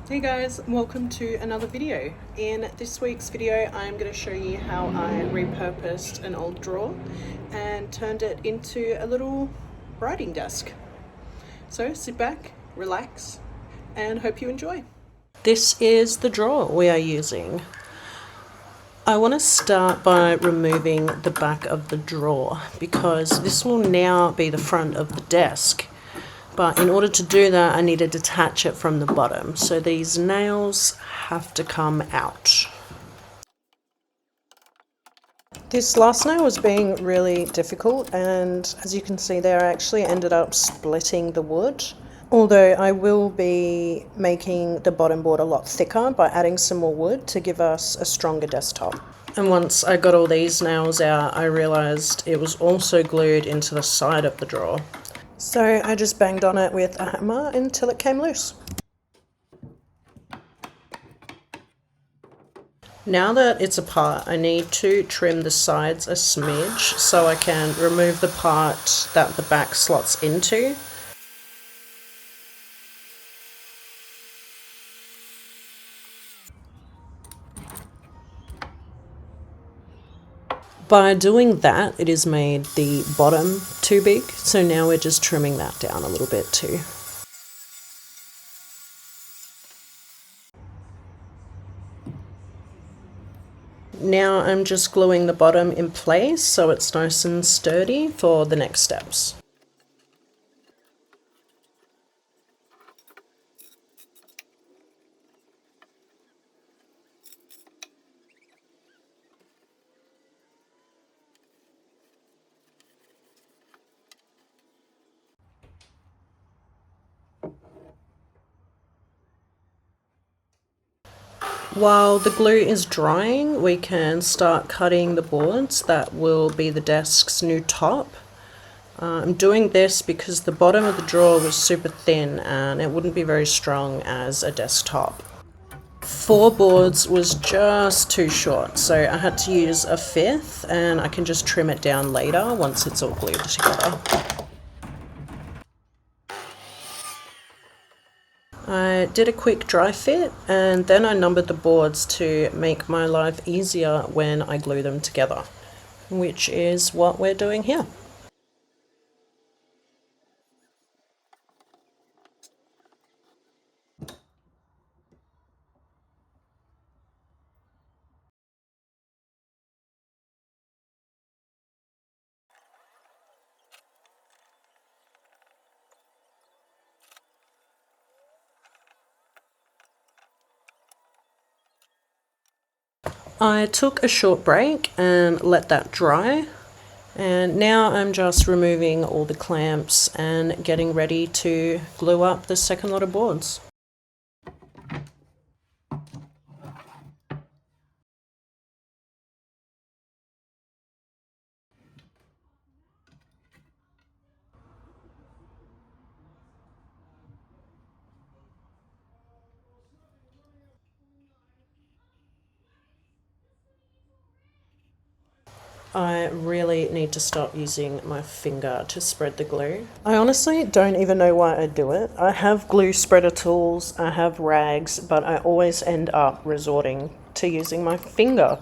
Hey guys, welcome to another video. In this week's video, I'm going to show you how I repurposed an old drawer and turned it into a little writing desk. So sit back, relax, and hope you enjoy. This is the drawer we are using. I want to start by removing the back of the drawer because this will now be the front of the desk. But in order to do that, I need to detach it from the bottom. So these nails have to come out. This last nail was being really difficult, and as you can see there, I actually ended up splitting the wood. Although I will be making the bottom board a lot thicker by adding some more wood to give us a stronger desktop. And once I got all these nails out, I realized it was also glued into the side of the drawer. So I just banged on it with a hammer until it came loose. Now that it's apart, I need to trim the sides a smidge so I can remove the part that the back slots into. By doing that, it has made the bottom too big, so now we're just trimming that down a little bit too. Now I'm just gluing the bottom in place so it's nice and sturdy for the next steps. While the glue is drying, we can start cutting the boards that will be the desk's new top. I'm doing this because the bottom of the drawer was super thin and it wouldn't be very strong as a desktop. 4 boards was just too short, so I had to use a 5th, and I can just trim it down later once it's all glued together. I did a quick dry fit and then I numbered the boards to make my life easier when I glue them together, which is what we're doing here. I took a short break and let that dry, and now I'm just removing all the clamps and getting ready to glue up the second lot of boards. I really need to stop using my finger to spread the glue. I honestly don't even know why I do it. I have glue spreader tools, I have rags, but I always end up resorting to using my finger.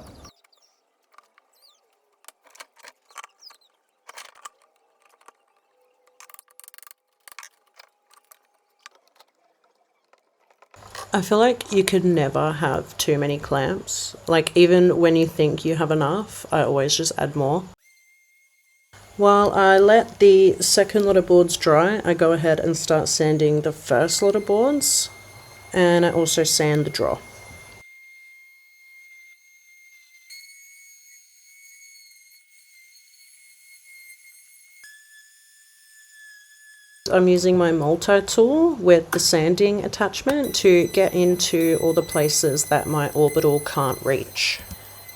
I feel like you could never have too many clamps. Like, even when you think you have enough, I always just add more. While I let the second lot of boards dry, I go ahead and start sanding the first lot of boards, and I also sand the drawer. I'm using my multi-tool with the sanding attachment to get into all the places that my orbital can't reach.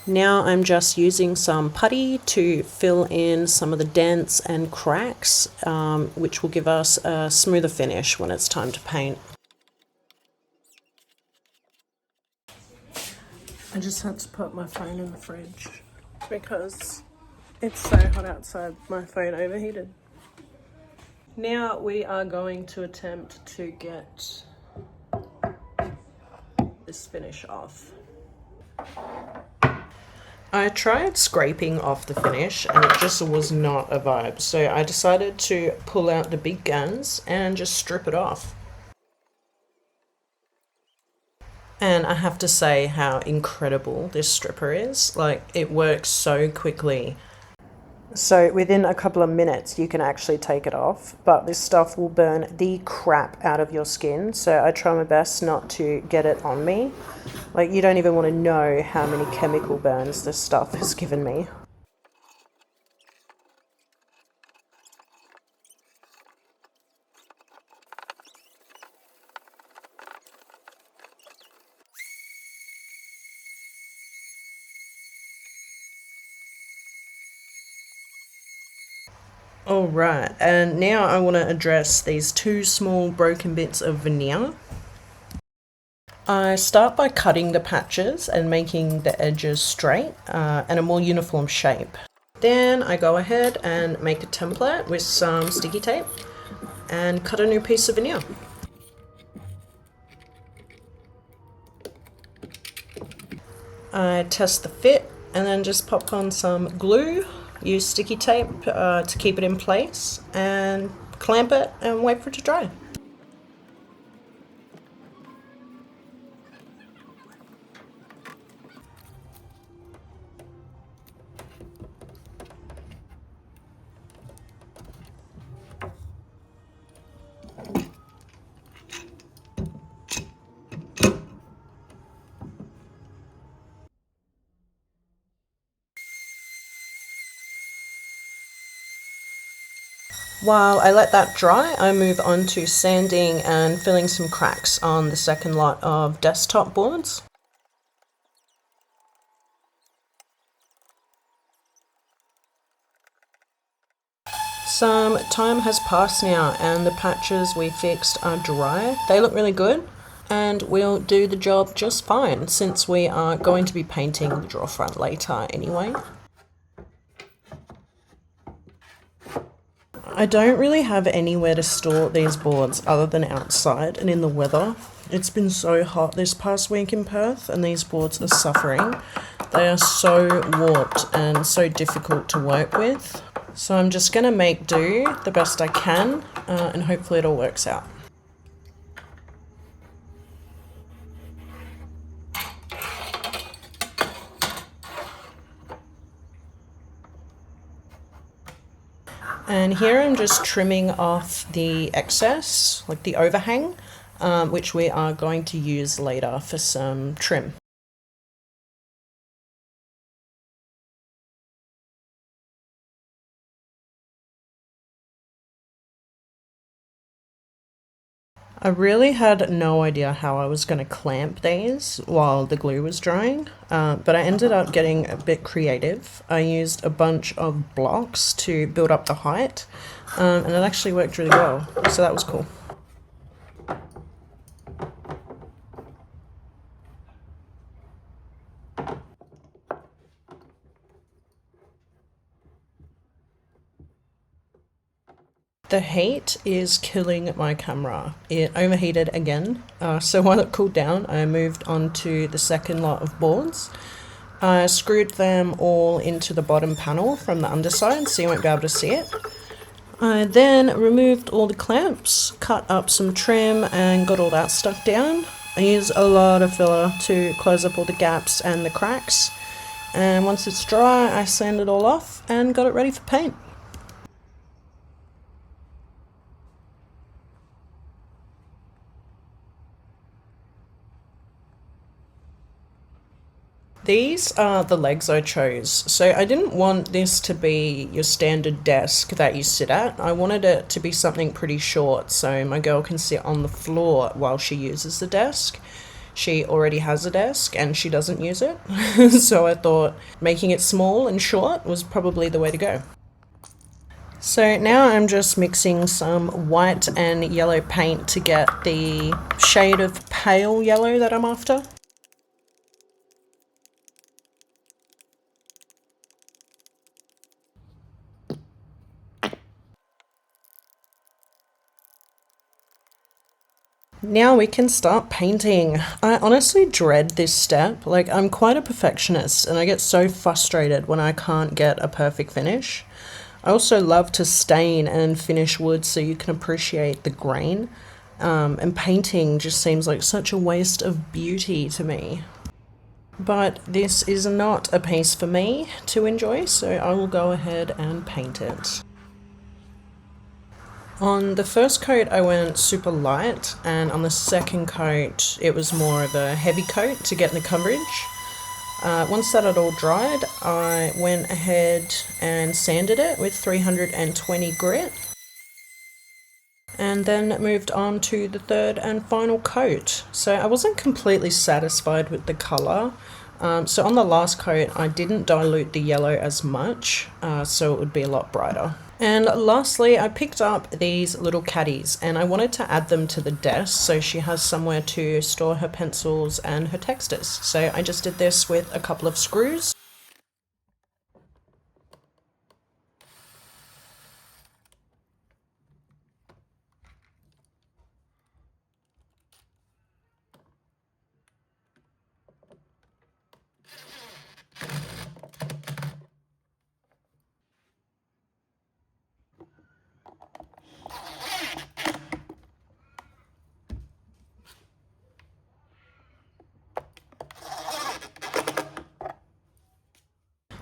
Now I'm just using some putty to fill in some of the dents and cracks, which will give us a smoother finish when it's time to paint. I just had to put my phone in the fridge because it's so hot outside, my phone overheated. Now we are going to attempt to get this finish off. I tried scraping off the finish and it just was not a vibe, so I decided to pull out the big guns and just strip it off. And I have to say how incredible this stripper is. Like, it works so quickly. So within a couple of minutes you can actually take it off, but this stuff will burn the crap out of your skin, so I try my best not to get it on me. Like, you don't even want to know how many chemical burns this stuff has given me. Alright, and now I want to address these two small broken bits of veneer. I start by cutting the patches and making the edges straight and a more uniform shape. Then I go ahead and make a template with some sticky tape and cut a new piece of veneer. I test the fit and then just pop on some glue, use sticky tape to keep it in place, and clamp it and wait for it to dry. While I let that dry, I move on to sanding and filling some cracks on the second lot of desktop boards. Some time has passed now and the patches we fixed are dry. They look really good and will do the job just fine since we are going to be painting the drawer front later anyway. I don't really have anywhere to store these boards other than outside and in the weather. It's been so hot this past week in Perth and these boards are suffering. They are so warped and so difficult to work with. So I'm just going to make do the best I can and hopefully it all works out. And here I'm just trimming off the excess, like the overhang, which we are going to use later for some trim. I really had no idea how I was going to clamp these while the glue was drying, but I ended up getting a bit creative. I used a bunch of blocks to build up the height, and it actually worked really well, so that was cool. The heat is killing my camera. It overheated again, so while it cooled down, I moved on to the second lot of boards. I screwed them all into the bottom panel from the underside, so you won't be able to see it. I then removed all the clamps, cut up some trim, and got all that stuck down. I used a lot of filler to close up all the gaps and the cracks. And once it's dry, I sanded it all off and got it ready for paint. These are the legs I chose. So I didn't want this to be your standard desk that you sit at. I wanted it to be something pretty short so my girl can sit on the floor while she uses the desk. She already has a desk and she doesn't use it. So I thought making it small and short was probably the way to go. So now I'm just mixing some white and yellow paint to get the shade of pale yellow that I'm after. Now we can start painting. I honestly dread this step. Like, I'm quite a perfectionist and I get so frustrated when I can't get a perfect finish. I also love to stain and finish wood so you can appreciate the grain. And painting just seems like such a waste of beauty to me. But this is not a piece for me to enjoy, so I will go ahead and paint it. On the first coat I went super light, and on the second coat it was more of a heavy coat to get the coverage. Once that had all dried, I went ahead and sanded it with 320 grit, and then moved on to the third and final coat. So I wasn't completely satisfied with the colour. So on the last coat I didn't dilute the yellow as much, so it would be a lot brighter. And lastly, I picked up these little caddies and I wanted to add them to the desk so she has somewhere to store her pencils and her texters. So I just did this with a couple of screws.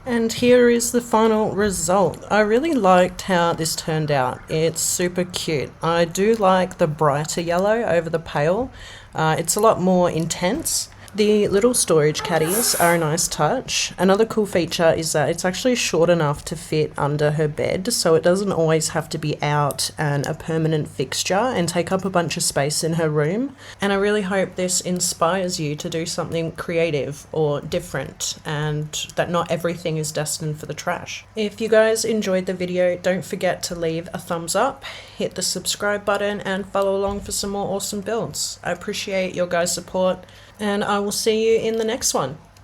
And here is the final result. I really liked how this turned out. It's super cute. I do like the brighter yellow over the pale. It's a lot more intense. The little storage caddies are a nice touch. Another cool feature is that it's actually short enough to fit under her bed, so it doesn't always have to be out and a permanent fixture and take up a bunch of space in her room. And I really hope this inspires you to do something creative or different, and that not everything is destined for the trash. If you guys enjoyed the video, don't forget to leave a thumbs up, hit the subscribe button, and follow along for some more awesome builds. I appreciate your guys' support, and I will see you in the next one.